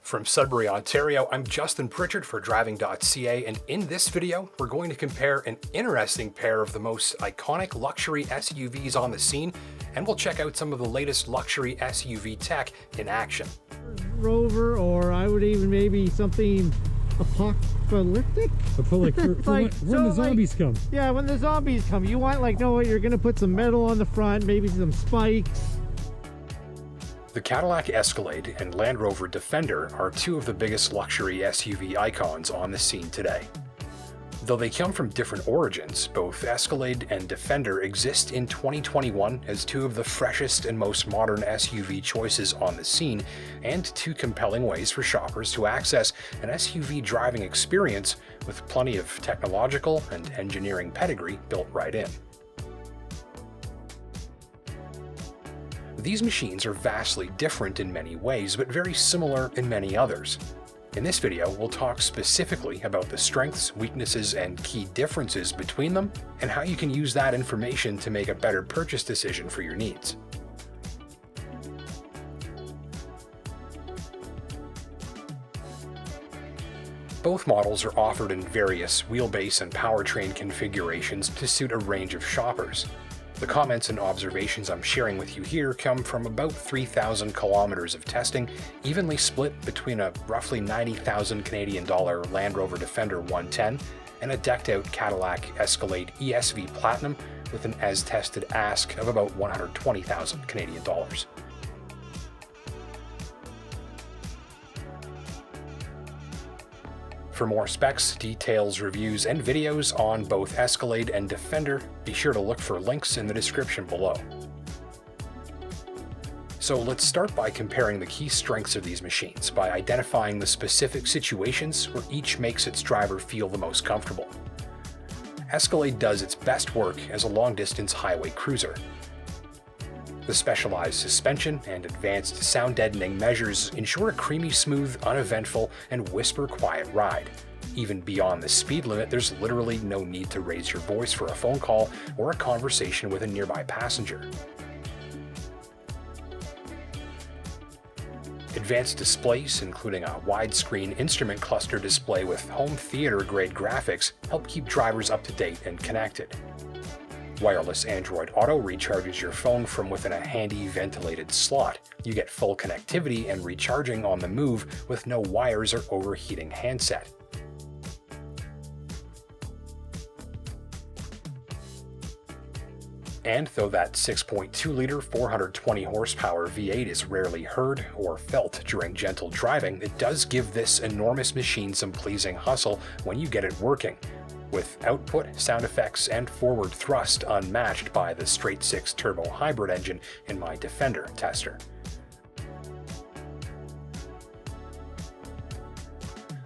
From Sudbury, Ontario, I'm Justin Pritchard for Driving.ca, and in this video, we're going to compare an interesting pair of the most iconic luxury SUVs on the scene, and we'll check out some of the latest luxury SUV tech in action. Rover, or I would even maybe something apocalyptic. Like when the zombies come. Yeah, when the zombies come, you want you're gonna put some metal on the front, maybe some spikes. The Cadillac Escalade and Land Rover Defender are two of the biggest luxury SUV icons on the scene today. Though they come from different origins, both Escalade and Defender exist in 2021 as two of the freshest and most modern SUV choices on the scene, and two compelling ways for shoppers to access an SUV driving experience with plenty of technological and engineering pedigree built right in. These machines are vastly different in many ways, but very similar in many others. In this video, we'll talk specifically about the strengths, weaknesses, and key differences between them, and how you can use that information to make a better purchase decision for your needs. Both models are offered in various wheelbase and powertrain configurations to suit a range of shoppers. The comments and observations I'm sharing with you here come from about 3,000 kilometers of testing, evenly split between a roughly 90,000 Canadian dollar Land Rover Defender 110 and a decked-out Cadillac Escalade ESV Platinum with an as-tested ask of about 120,000 Canadian dollars. For more specs, details, reviews, and videos on both Escalade and Defender, be sure to look for links in the description below. So let's start by comparing the key strengths of these machines by identifying the specific situations where each makes its driver feel the most comfortable. Escalade does its best work as a long-distance highway cruiser. The specialized suspension and advanced sound deadening measures ensure a creamy, smooth, uneventful, and whisper-quiet ride. Even beyond the speed limit, there's literally no need to raise your voice for a phone call or a conversation with a nearby passenger. Advanced displays, including a widescreen instrument cluster display with home theater-grade graphics, help keep drivers up to date and connected. Wireless Android Auto recharges your phone from within a handy ventilated slot. You get full connectivity and recharging on the move with no wires or overheating handset. And though that 6.2-liter 420 horsepower V8 is rarely heard or felt during gentle driving, it does give this enormous machine some pleasing hustle when you get it working, with output, sound effects, and forward thrust unmatched by the straight-six turbo hybrid engine in my Defender tester.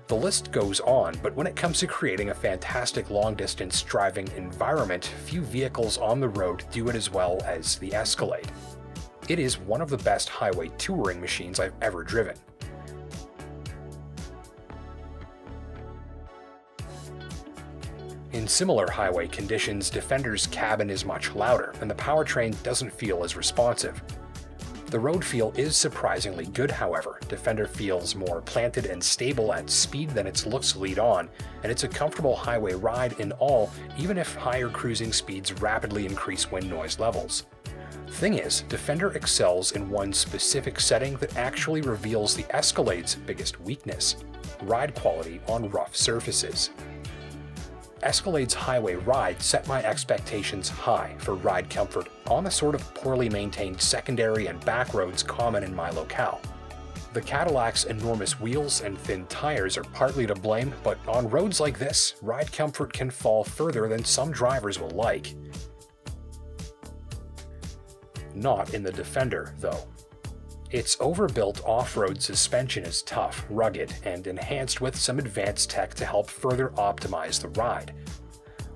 The list goes on, but when it comes to creating a fantastic long-distance driving environment, few vehicles on the road do it as well as the Escalade. It is one of the best highway touring machines I've ever driven. In similar highway conditions, Defender's cabin is much louder, and the powertrain doesn't feel as responsive. The road feel is surprisingly good, however. Defender feels more planted and stable at speed than its looks lead on, and it's a comfortable highway ride in all, even if higher cruising speeds rapidly increase wind noise levels. Thing is, Defender excels in one specific setting that actually reveals the Escalade's biggest weakness: ride quality on rough surfaces. Escalade's highway ride set my expectations high for ride comfort on the sort of poorly maintained secondary and back roads common in my locale. The Cadillac's enormous wheels and thin tires are partly to blame, but on roads like this, ride comfort can fall further than some drivers will like. Not in the Defender, though. Its overbuilt off-road suspension is tough, rugged, and enhanced with some advanced tech to help further optimize the ride.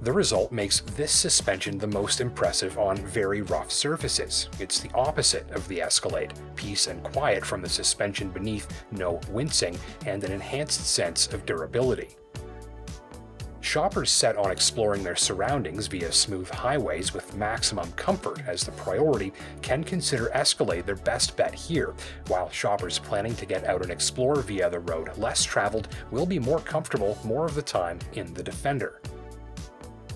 The result makes this suspension the most impressive on very rough surfaces. It's the opposite of the Escalade: peace and quiet from the suspension beneath, no wincing, and an enhanced sense of durability. shoppers set on exploring their surroundings via smooth highways with maximum comfort as the priority can consider Escalade their best bet here, while shoppers planning to get out and explore via the road less traveled will be more comfortable more of the time in the Defender.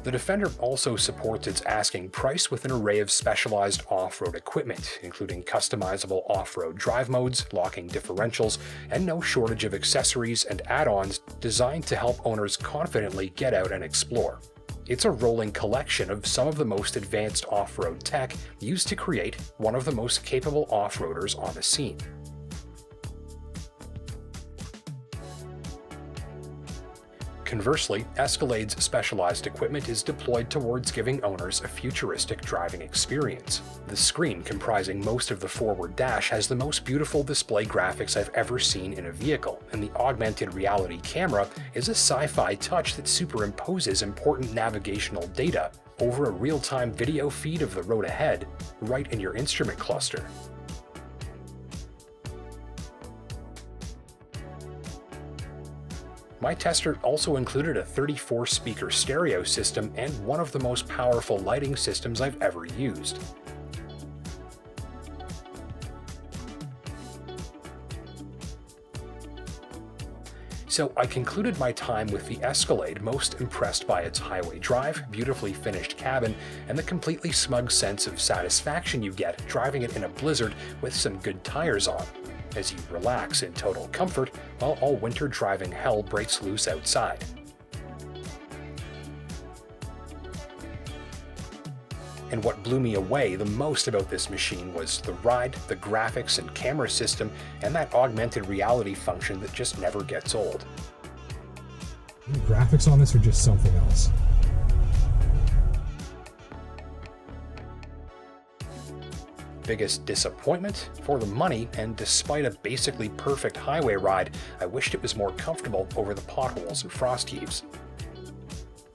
The Defender also supports its asking price with an array of specialized off-road equipment, including customizable off-road drive modes, locking differentials, and no shortage of accessories and add-ons designed to help owners confidently get out and explore. It's a rolling collection of some of the most advanced off-road tech used to create one of the most capable off-roaders on the scene. Conversely, Escalade's specialized equipment is deployed towards giving owners a futuristic driving experience. The screen comprising most of the forward dash has the most beautiful display graphics I've ever seen in a vehicle, and the augmented reality camera is a sci-fi touch that superimposes important navigational data over a real-time video feed of the road ahead, right in your instrument cluster. My tester also included a 34-speaker stereo system and one of the most powerful lighting systems I've ever used. So I concluded my time with the Escalade most impressed by its highway drive, beautifully finished cabin, and the completely smug sense of satisfaction you get driving it in a blizzard with some good tires on, as you relax in total comfort while all winter driving hell breaks loose outside. And what blew me away the most about this machine was the ride, the graphics and camera system, and that augmented reality function that just never gets old. The graphics on this are just something else. Biggest disappointment? For the money, and despite a basically perfect highway ride, I wished it was more comfortable over the potholes and frost heaves.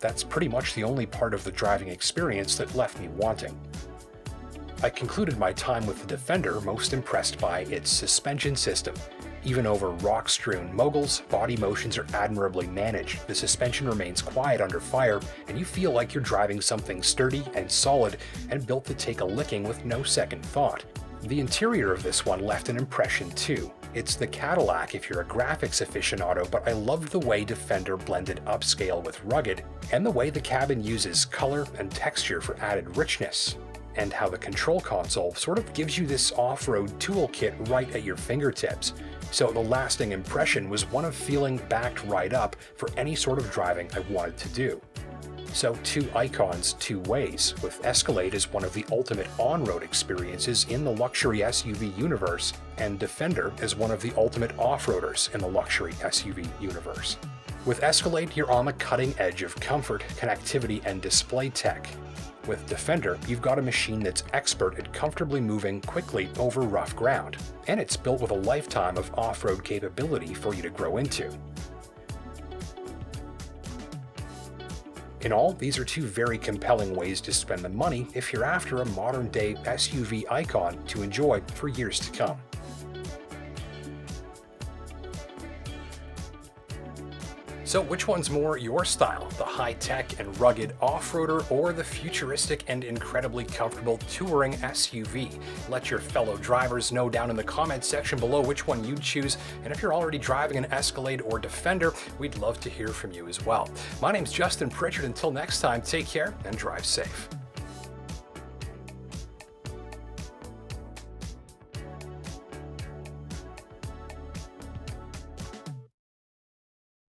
That's pretty much the only part of the driving experience that left me wanting. I concluded my time with the Defender most impressed by its suspension system. Even over rock-strewn moguls, body motions are admirably managed, the suspension remains quiet under fire, and you feel like you're driving something sturdy and solid and built to take a licking with no second thought. The interior of this one left an impression too. It's the Cadillac if you're a graphics aficionado, but I loved the way Defender blended upscale with rugged, and the way the cabin uses color and texture for added richness, and how the control console sort of gives you this off-road toolkit right at your fingertips. So the lasting impression was one of feeling backed right up for any sort of driving I wanted to do. So two icons, two ways, with Escalade as one of the ultimate on-road experiences in the luxury SUV universe, and Defender as one of the ultimate off-roaders in the luxury SUV universe. With Escalade, you're on the cutting edge of comfort, connectivity, and display tech. With Defender, you've got a machine that's expert at comfortably moving quickly over rough ground, and it's built with a lifetime of off-road capability for you to grow into. In all, these are two very compelling ways to spend the money if you're after a modern-day SUV icon to enjoy for years to come. So which one's more your style, the high-tech and rugged off-roader or the futuristic and incredibly comfortable touring SUV? Let your fellow drivers know down in the comments section below which one you'd choose, and if you're already driving an Escalade or Defender, we'd love to hear from you as well. My name's Justin Pritchard. Until next time, take care and drive safe.